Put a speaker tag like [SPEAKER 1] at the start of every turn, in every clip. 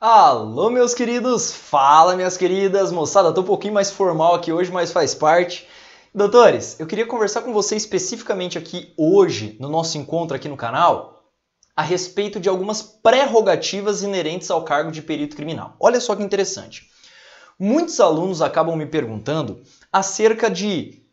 [SPEAKER 1] Alô, meus queridos! Fala, minhas queridas! Moçada, tô um pouquinho mais formal aqui hoje, mas faz parte. Doutores, eu queria conversar com vocês especificamente aqui hoje, no nosso encontro aqui no canal, a respeito de algumas prerrogativas inerentes ao cargo de perito criminal. Olha só que interessante. Muitos alunos acabam me perguntando acerca de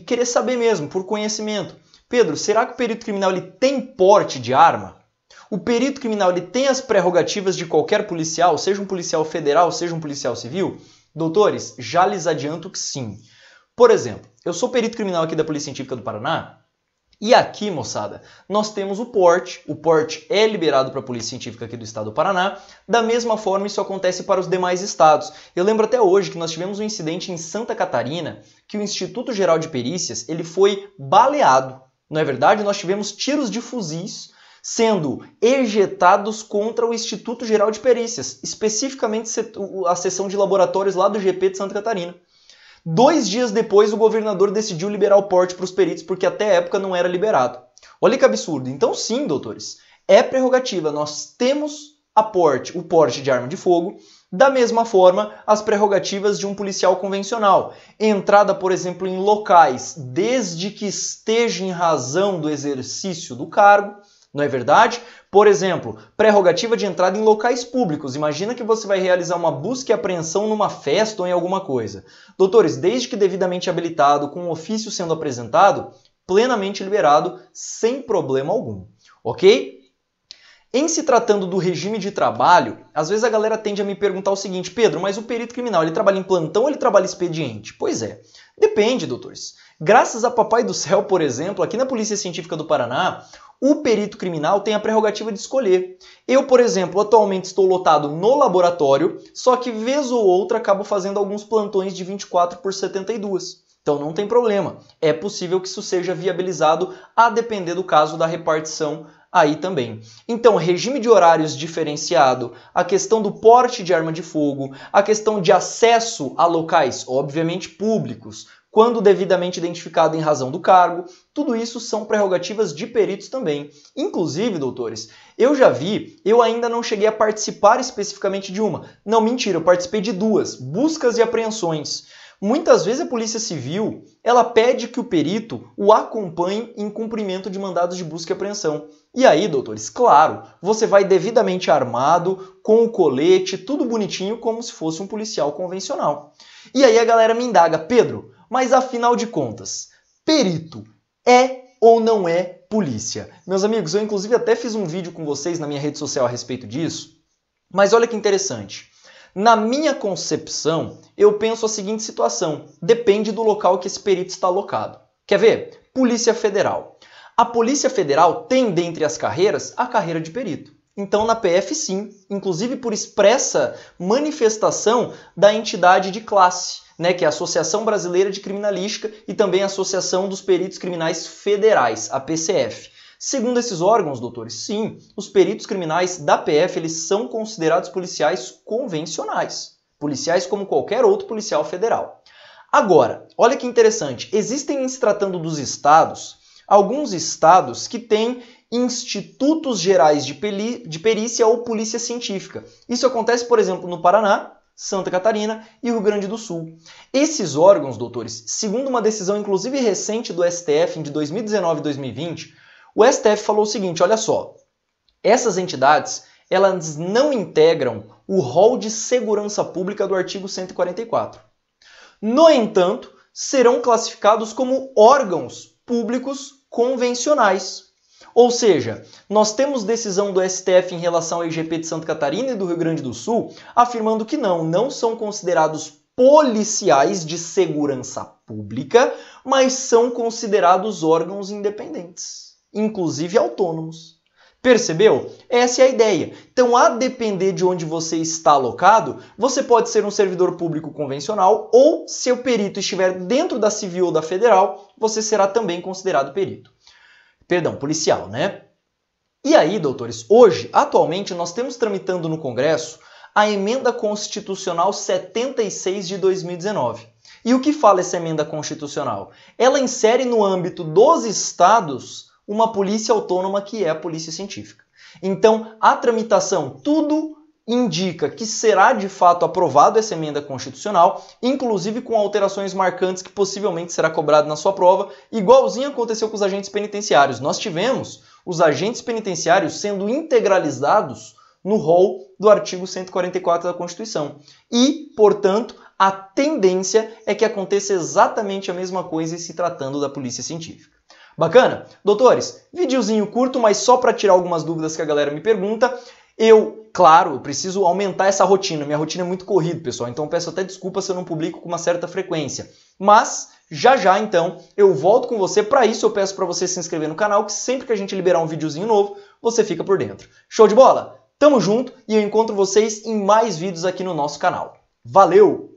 [SPEAKER 1] querer saber mesmo, por conhecimento. Pedro, será que o perito criminal ele tem porte de arma? O perito criminal ele tem as prerrogativas de qualquer policial, seja um policial federal, seja um policial civil? Doutores, já lhes adianto que sim. Por exemplo, eu sou perito criminal aqui da Polícia Científica do Paraná, e aqui, moçada, nós temos o porte é liberado para a Polícia Científica aqui do estado do Paraná, da mesma forma isso acontece para os demais estados. Eu lembro até hoje que nós tivemos um incidente em Santa Catarina, que o Instituto Geral de Perícias ele foi baleado. Não é verdade? Nós tivemos tiros de fuzis sendo ejetados contra o Instituto Geral de Perícias, especificamente a seção de laboratórios lá do GP de Santa Catarina. 2 dias depois, o governador decidiu liberar o porte para os peritos, porque até a época não era liberado. Olha que absurdo. Então sim, doutores, é prerrogativa. Nós temos o porte de arma de fogo, da mesma forma as prerrogativas de um policial convencional. Entrada, por exemplo, em locais, desde que esteja em razão do exercício do cargo, não é verdade? Por exemplo, prerrogativa de entrada em locais públicos. Imagina que você vai realizar uma busca e apreensão numa festa ou em alguma coisa. Doutores, desde que devidamente habilitado, com um ofício sendo apresentado, plenamente liberado, sem problema algum. Ok? Em se tratando do regime de trabalho, às vezes a galera tende a me perguntar o seguinte: Pedro, mas o perito criminal, ele trabalha em plantão ou ele trabalha expediente? Pois é, depende, doutores. Graças a Papai do Céu, por exemplo, aqui na Polícia Científica do Paraná, o perito criminal tem a prerrogativa de escolher. Eu, por exemplo, atualmente estou lotado no laboratório, só que vez ou outra acabo fazendo alguns plantões de 24 por 72. Então não tem problema. É possível que isso seja viabilizado a depender do caso da repartição aí também. Então, regime de horários diferenciado, a questão do porte de arma de fogo, a questão de acesso a locais, obviamente públicos, quando devidamente identificado em razão do cargo, tudo isso são prerrogativas de peritos também. Inclusive, doutores, eu ainda não cheguei a participar especificamente de uma. Não, mentira, eu participei de 2, buscas e apreensões. Muitas vezes a Polícia Civil, ela pede que o perito o acompanhe em cumprimento de mandados de busca e apreensão. E aí, doutores, claro, você vai devidamente armado, com o colete, tudo bonitinho, como se fosse um policial convencional. E aí a galera me indaga: Pedro, mas afinal de contas, perito é ou não é polícia? Meus amigos, eu inclusive até fiz um vídeo com vocês na minha rede social a respeito disso, mas olha que interessante. Na minha concepção, eu penso a seguinte situação: depende do local que esse perito está alocado. Quer ver? Polícia Federal. A Polícia Federal tem, dentre as carreiras, a carreira de perito. Então, na PF, sim, inclusive por expressa manifestação da entidade de classe, que é a Associação Brasileira de Criminalística e também a Associação dos Peritos Criminais Federais, a PCF. Segundo esses órgãos, doutores, sim, os peritos criminais da PF eles são considerados policiais convencionais, policiais como qualquer outro policial federal. Agora, olha que interessante, existem, em se tratando dos estados, alguns estados que têm institutos gerais de perícia ou polícia científica. Isso acontece, por exemplo, no Paraná, Santa Catarina e Rio Grande do Sul. Esses órgãos, doutores, segundo uma decisão inclusive recente do STF de 2019 e 2020, o STF falou o seguinte: olha só, essas entidades elas não integram o rol de segurança pública do artigo 144. No entanto, serão classificados como órgãos públicos convencionais. Ou seja, nós temos decisão do STF em relação ao IGP de Santa Catarina e do Rio Grande do Sul afirmando que não são considerados policiais de segurança pública, mas são considerados órgãos independentes, inclusive autônomos. Percebeu? Essa é a ideia. Então, a depender de onde você está alocado, você pode ser um servidor público convencional ou, se o perito estiver dentro da civil ou da federal, você será também considerado policial, né? E aí, doutores, hoje, atualmente, nós temos tramitando no Congresso a Emenda Constitucional 76 de 2019. E o que fala essa emenda constitucional? Ela insere no âmbito dos estados uma polícia autônoma que é a polícia científica. Então, a tramitação, tudo indica que será de fato aprovado essa emenda constitucional, inclusive com alterações marcantes que possivelmente será cobrado na sua prova, igualzinho aconteceu com os agentes penitenciários. Nós tivemos os agentes penitenciários sendo integralizados no rol do artigo 144 da Constituição. E, portanto, a tendência é que aconteça exatamente a mesma coisa em se tratando da Polícia Científica. Bacana? Doutores, videozinho curto, mas só para tirar algumas dúvidas que a galera me pergunta. Claro, eu preciso aumentar essa rotina. Minha rotina é muito corrida, pessoal, então eu peço até desculpa se eu não publico com uma certa frequência. Mas, já, então, eu volto com você. Para isso, eu peço para você se inscrever no canal, que sempre que a gente liberar um videozinho novo, você fica por dentro. Show de bola? Tamo junto e eu encontro vocês em mais vídeos aqui no nosso canal. Valeu!